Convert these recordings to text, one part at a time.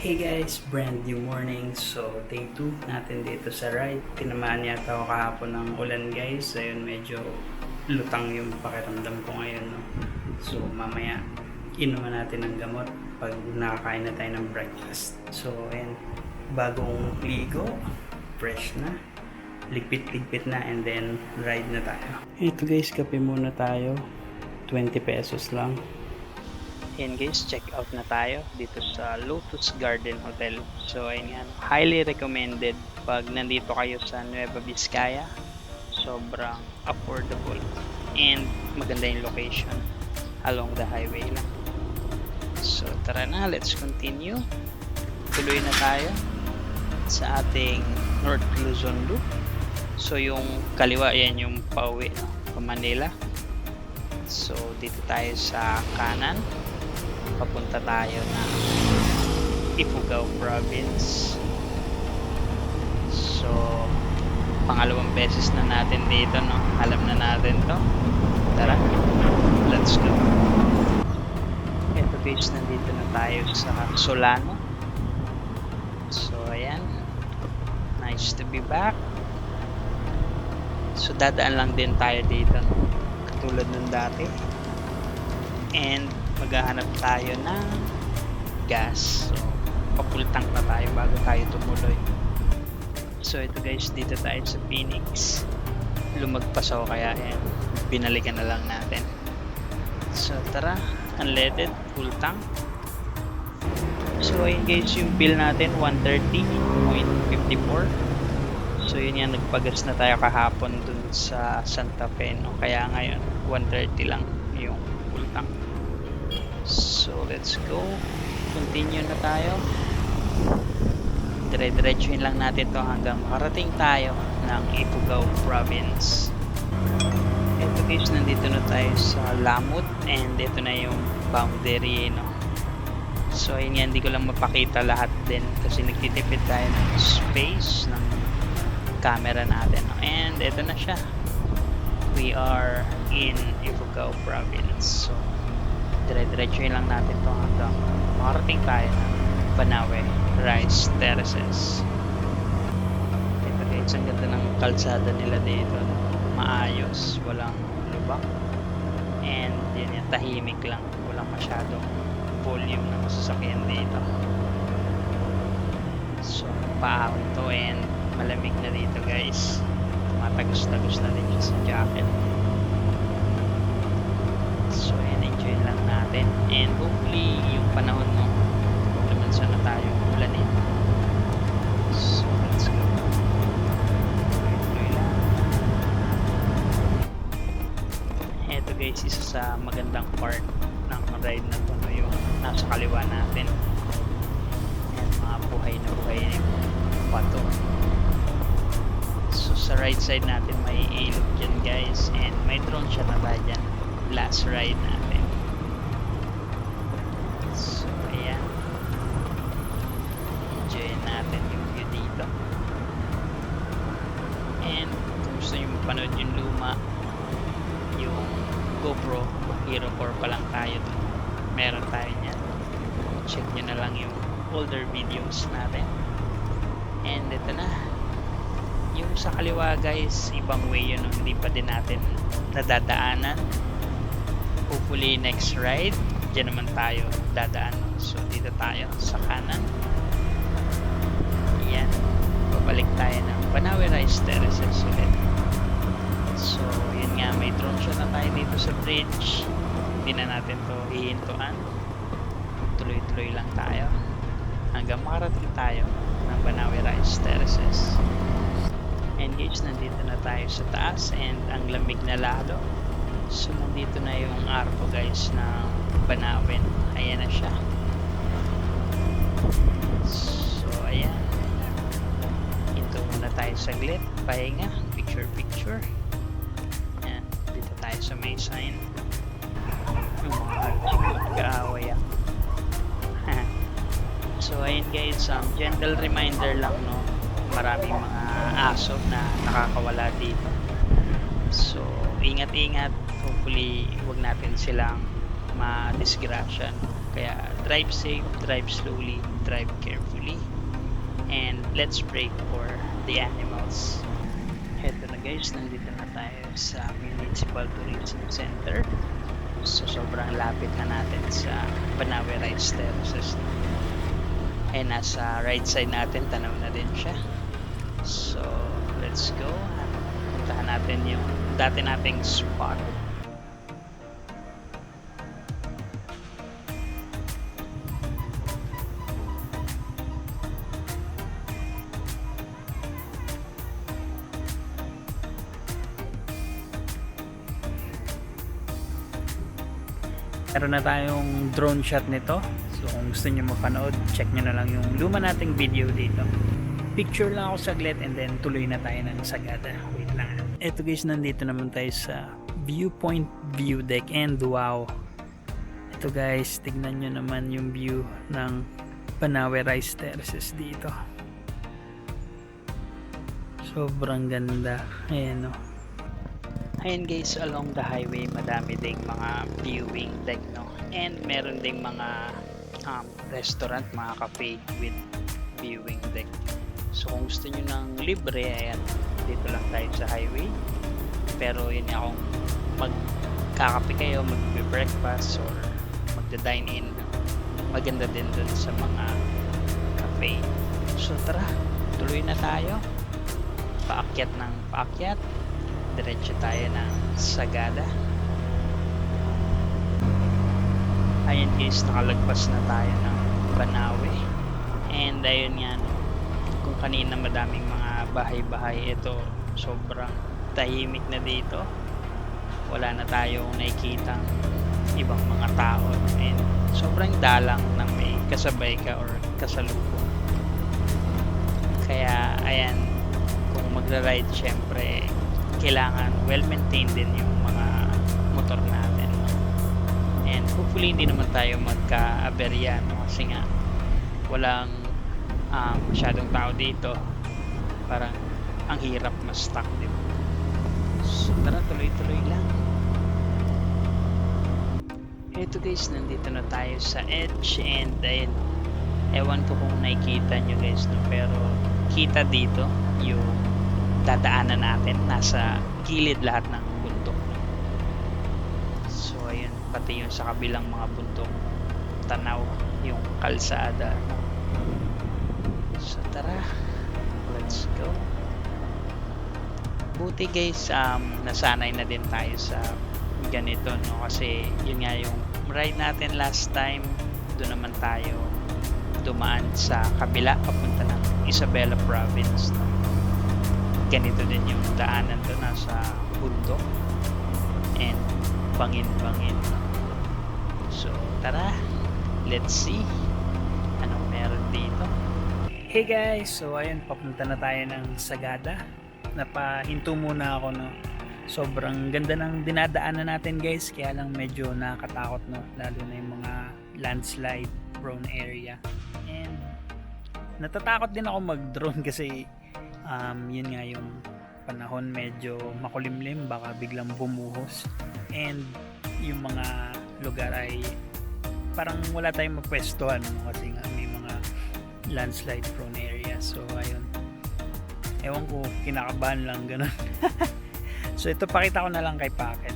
Hey guys, brand new morning. So, day 2 natin dito sa ride. Tinamaan yata ako kahapon ng ulan guys. Ayun, medyo lutang yung pakiramdam ko ngayon. No? So, mamaya, inuman natin ng gamot pag nakakain na tayo ng breakfast. So, ayan, bagong ligo, fresh na, ligpit-ligpit na, and then ride na tayo. Ito guys, kape muna tayo. 20 pesos lang. Ayan guys, check out na tayo dito sa Lotus Garden Hotel. So ayan yan, highly recommended pag nandito kayo sa Nueva Vizcaya. Sobrang affordable and maganda yung location along the highway lang. So tara na, let's continue. Tuloy na tayo sa ating North Luzon Loop. So yung kaliwa, yan yung pauwi, no? Pa Manila. So dito tayo sa kanan, papunta tayo ng Ifugao Province. So pangalawang beses na natin dito, no? Alam na natin to. Tara, let's go. Eto guys, nandito na tayo sa Solano. So ayan, nice to be back. So dadaan lang din tayo dito, no? Katulad nung dati. And maghahanap tayo ng gas. So, pa-full tank na tayo bago tayo tumuloy. So, ito guys, dito tayo sa Phoenix. Lumagpas ako kaya yan. Binalikan na lang natin. So, tara. Unleaded, full tank. So, ayun guys, yung bill natin, 130.54. So, yun yan, nagpagas na tayo kahapon dun sa Santa Fe, no? Kaya ngayon, 130 lang yung full tank. So let's go, continue na tayo. Dire-diretsuhin lang natin to hanggang makarating tayo ng Ifugao Province. Ito guys, nandito na tayo sa Lamut and ito na yung boundary, no? So ayun yan, hindi ko lang mapakita lahat din kasi nagtitipid tayo ng space ng camera natin, no? And ito na siya, we are in Ifugao Province. So dire-diretsuhin lang natin to hanggang makarating tayo ng Banawe Rice Terraces. Ito guys, ang ganda ng kalsada nila dito, maayos, walang lubak, and yun yung tahimik lang, walang masyadong volume ng sasakyan dito. So paahon to and malamig na dito guys, tumatagos-tagos na din siya sa jacket. So enjoy lang natin and hopefully yung panahon mo lumansa na tayo ulanin. So let's go, tuloy lang. Eto guys, isa sa magandang part ng ride na to, no? Yung nasa kaliwa natin and mga buhay na buhay na yung pato. So sa right side natin may ilog dyan guys, and may drone shot na tayo dyan last ride natin. So ayan, enjoy natin yung view dito. And kung gusto nyo mapanood yung luma, yung GoPro Hero 4 pa lang tayo dun. Meron tayo nyan, check nyo na lang yung older videos natin. And ito na yung sa kaliwa guys, ibang way yun, no? Hindi pa din natin nadadaanan. Hopefully next ride, dyan naman tayo dadaan. So dito tayo sa kanan. Ayan, babalik tayo ng Banawe Rice Terraces ulit. So yun nga, may drone shot na tayo dito sa bridge. Hindi na natin to hihintuan, tuloy-tuloy lang tayo hanggang makarating tayo ng Banawe Rice Terraces. And guys, nandito na tayo sa taas and ang lamig na lalo. So nandito na yung arko guys ng Banawe. Ayan na siya. So ayan, ito muna tayo saglit, pahinga, picture. Ayan, dito tayo sa may sign. Yung mga arching nag-aaway ako. So ayun guys, gentle reminder lang, no? Maraming mga aso na nakakawala dito. So ingat-ingat, hopefully wag natin silang ma-disgrasya, kaya drive safe, drive slowly, drive carefully, and let's pray for the animals. Heto na guys, nandito na tayo sa Municipal Tourism Center. So sobrang lapit na natin sa Banawe Rice Terraces. And nasa right side natin, tanaw na din siya. So let's go. Puntahan natin yung dati nating spot. Meron na tayong drone shot nito. So kung gusto niyo mapanood, check niyo na lang yung luma nating video dito. Picture lang ako saglit and then tuloy na tayo ng Sagada. Wait lang. Eto guys, nandito naman tayo sa viewpoint view deck and wow. Ito guys, tignan nyo naman yung view ng Banawe Rice Terraces dito. Sobrang ganda. Ayan o. Ayan guys, along the highway madami ding mga viewing deck, no? And meron ding mga restaurant, mga cafe with viewing deck. So kung gusto nyo ng libre, ayan, dito lang tayo sa highway. Pero yun nga, kung magkakape kayo, mag-breakfast or magda-dine in, maganda din dun sa mga cafe. So tara, tuloy na tayo. Paakyat ng paakyat. Diretso tayo ng Sagada. Ayan guys, nakalagpas na tayo ng Banawe. And ayun nga, kung kanina madaming mga bahay-bahay, ito sobrang tahimik na dito. Wala na tayong nakikitang ibang mga tao. And sobrang dalang nang may kasabay ka or kasalubong. Kaya ayan, kung magra-ride, syempre kailangan well-maintained din yung mga motor natin. And hopefully hindi naman tayo magka-aberya, no? Kasi nga walang masyadong tao dito. Parang ang hirap ma-stuck, diba? So tara, tuloy-tuloy lang. Ito guys, nandito na tayo sa edge and ayun, ewan ko kung nakikita nyo guys, no? Pero kita dito yung dadaanan natin, nasa gilid lahat ng bundok. So ayun, pati yung sa kabilang mga bundok, tanaw yung kalsada. So tara, let's go. Buti guys, nasanay na din tayo sa ganito, no? Kasi yun nga yung ride natin last time, doon naman tayo dumaan sa kabila papunta ng Isabela Province, no? Ganito din yung daanan doon, nasa bundok and bangin-bangin. So tara, let's see anong meron dito. Hey guys, so ayun, papunta na tayo ng Sagada. Napahinto muna ako, no? Sobrang ganda ng dinadaanan natin guys, kaya lang medyo nakakatakot, no? Lalo na yung mga landslide prone area. And natatakot din ako mag-drone kasi yun nga, yung panahon medyo makulimlim, baka biglang bumuhos and yung mga lugar ay parang wala tayong mapwestuhan, no? Kasi nga may mga landslide prone area. So ayun, ewan ko, kinakabahan lang ganun. So ito, pakita ko na lang kay Packet.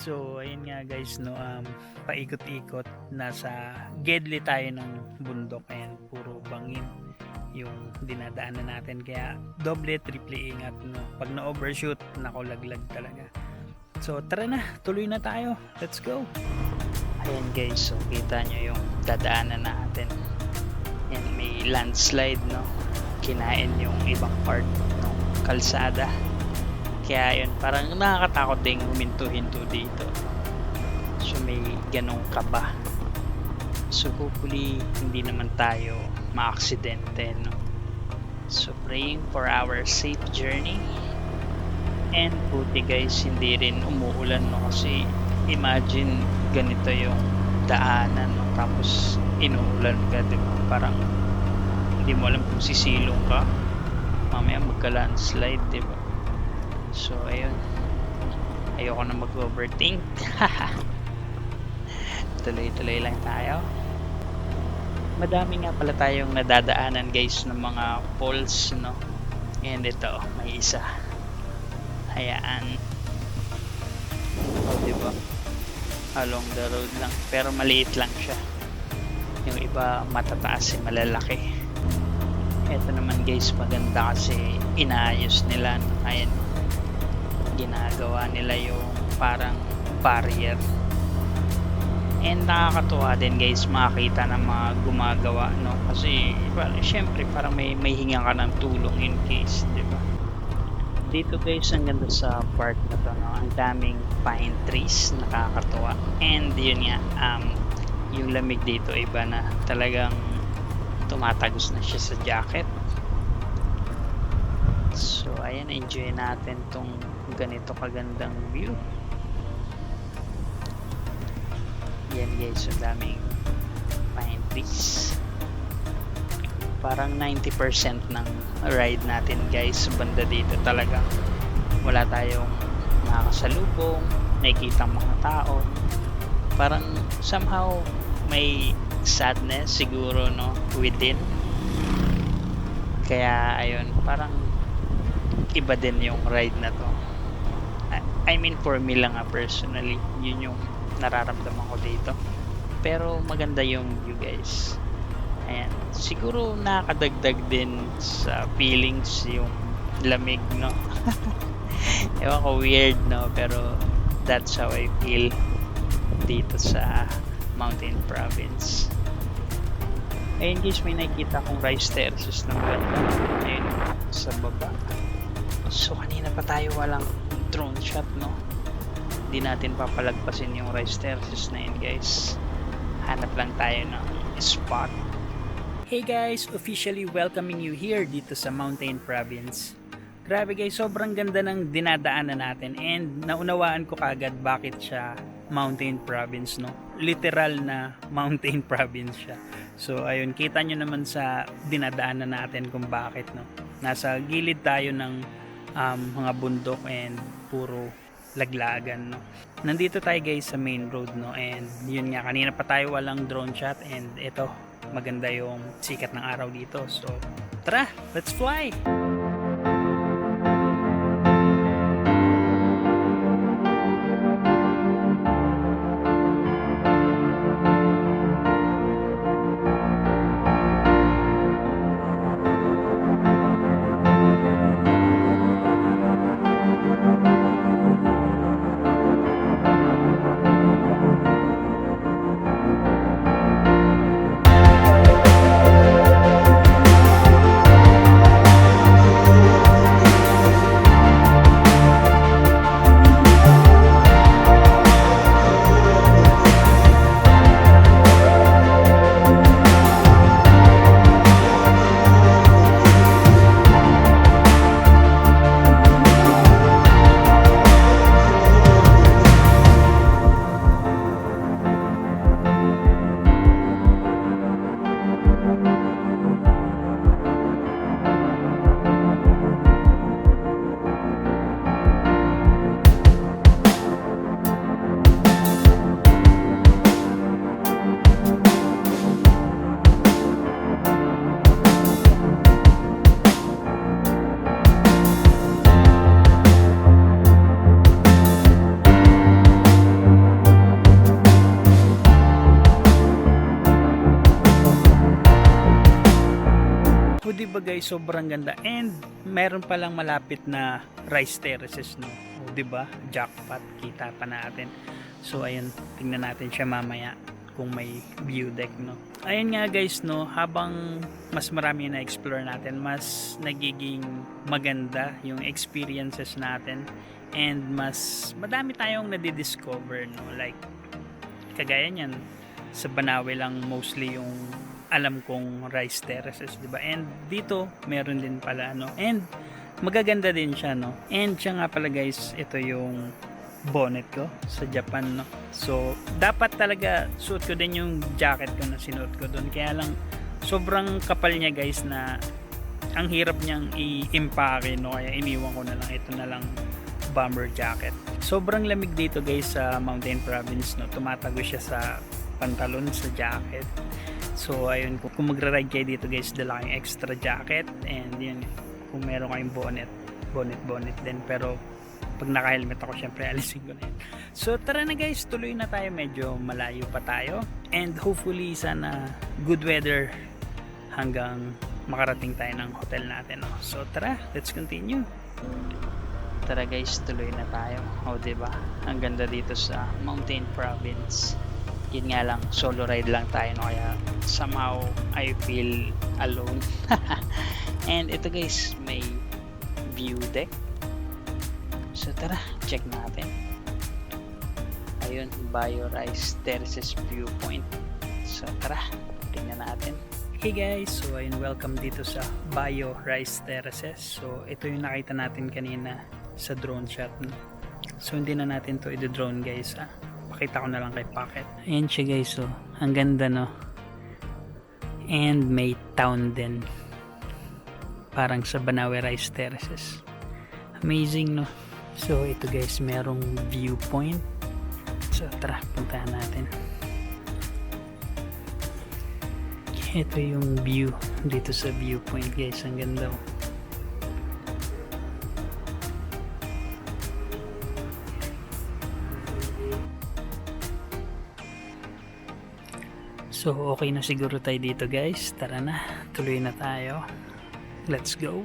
So ayun nga guys, no, paikot-ikot, nasa gedli tayo ng bundok and puro bangin yung dinadaanan natin, kaya doble triple ingat, no? Pag na-overshoot, nakulaglag talaga. So tara na, tuloy na tayo, let's go. Ayan guys, so kita nyo yung dadaanan natin, and may landslide, no? Kinain yung ibang part ng kalsada. Kaya yun, parang nakakatakot ding huminto-hinto dito. So may ganong kaba. So hopefully hindi naman tayo ma-aksidente, no? So praying for our safe journey. And buti guys, hindi rin umuulan, no? Kasi imagine ganito yung daanan, no? Tapos inuulan ka, diba? Parang hindi mo alam kung sisilong ka, mamaya magka-landslide, diba? So ayun, ayoko na mag-overthink. Tuloy-tuloy lang tayo. Madami nga pala tayong nadadaanan guys ng mga falls, no? And ito, may isa. Hayaan. O, diba? Along the road lang. Pero maliit lang siya. Yung iba matataas, malalaki. Ito naman guys, maganda kasi inaayos nila. Ayan, ginagawa nila yung parang barrier. And nakakatuwa din guys makakita ng mga gumagawa, no? Kasi well, syempre parang may hinga ka ng tulong in case, di ba? Dito guys, ang ganda sa park na to, no? Ang daming pine trees, nakakatuwa. And yun nga, yung lamig dito iba na, talagang tumatagos na siya sa jacket. So ayan, enjoy natin tong ganito kagandang view. Yan guys, ang daming pine trees. Parang 90% ng ride natin guys banda dito talaga wala tayong nakakasalubong, nakikita mga tao. Parang somehow may sadness siguro, no, within. Kaya ayun, parang iba din yung ride na to. I mean for me lang personally, yun yung nararamdaman ko dito. Pero maganda yung view guys. Ayan, siguro nakakadagdag din sa feelings yung lamig, no? Ewan ko, weird, no? Pero that's how I feel dito sa Mountain Province. Ayun guys, may nakikita akong rice terraces na maganda. Ayun, sa baba. So kanina pa tayo walang drone shot, no? Hindi natin papalagpasin yung rice terraces na yun guys. Hanap lang tayo ng spot. Hey guys, officially welcoming you here dito sa Mountain Province. Grabe guys, sobrang ganda ng dinadaanan natin and naunawaan ko kagad bakit siya Mountain Province, no? Literal na Mountain Province siya. So ayun, kita nyo naman sa dinadaanan natin kung bakit, no? Nasa gilid tayo ng mga bundok and puro laglagan, no? Nandito tayo guys sa main road, no? And yun nga, kanina pa tayo walang drone shot and ito, maganda yung sikat ng araw dito. So tara, let's fly! Diba guys, sobrang ganda and meron palang malapit na rice terraces, no? O diba, jackpot, kita pa natin. So ayun, tingnan natin siya mamaya kung may view deck, no? Ayun nga guys, no, habang mas marami na explore natin, mas nagiging maganda yung experiences natin and mas madami tayong nadidiscover, no? Like kagaya niyan, sa Banawe lang mostly yung alam kong rice terraces, diba? And dito meron din pala, no? And magaganda din siya, no? And siya nga pala guys, ito yung bonnet ko sa Japan, no? So dapat talaga suot ko din yung jacket ko na sinuot ko doon, kaya lang sobrang kapal niya guys na ang hirap niyang i-impake, no? Kaya iniwan ko na lang, ito na lang bomber jacket. Sobrang lamig dito guys sa Mountain Province, no. Tumatago siya sa pantalon, sa jacket. So ayun, kung magra-ride kayo dito guys, dala kayong extra jacket, and yun, kung meron kayong bonnet din. Pero pag naka-helmet ako, syempre alisin ko na yun. So tara na guys, tuloy na tayo. Medyo malayo pa tayo, and hopefully sana good weather hanggang makarating tayo ng hotel natin, no? So tara, let's continue. Tara guys, tuloy na tayo. O diba, ang ganda dito sa Mountain Province. Yun nga lang, solo ride lang tayo, no? Kaya somehow I feel alone. And ito guys, may view deck. So tara, check natin. Ayun, Bayo Rice Terraces Viewpoint. So tara, tingnan natin. Hey guys, so ayun, welcome dito sa Bayo Rice Terraces. So ito yung nakita natin kanina sa drone shot, no? So hindi na natin to i-drone guys, ha? Pakita ko na lang kay Pocket. Ayan siya guys, so ang ganda, no? And may town din, parang sa Banawe Rice Terraces. Amazing, no? So ito guys, merong viewpoint. So tara, puntahan natin. Ito yung view dito sa viewpoint guys, ang ganda, oh. So okay na siguro tayo dito guys. Tara na, tuloy na tayo. Let's go.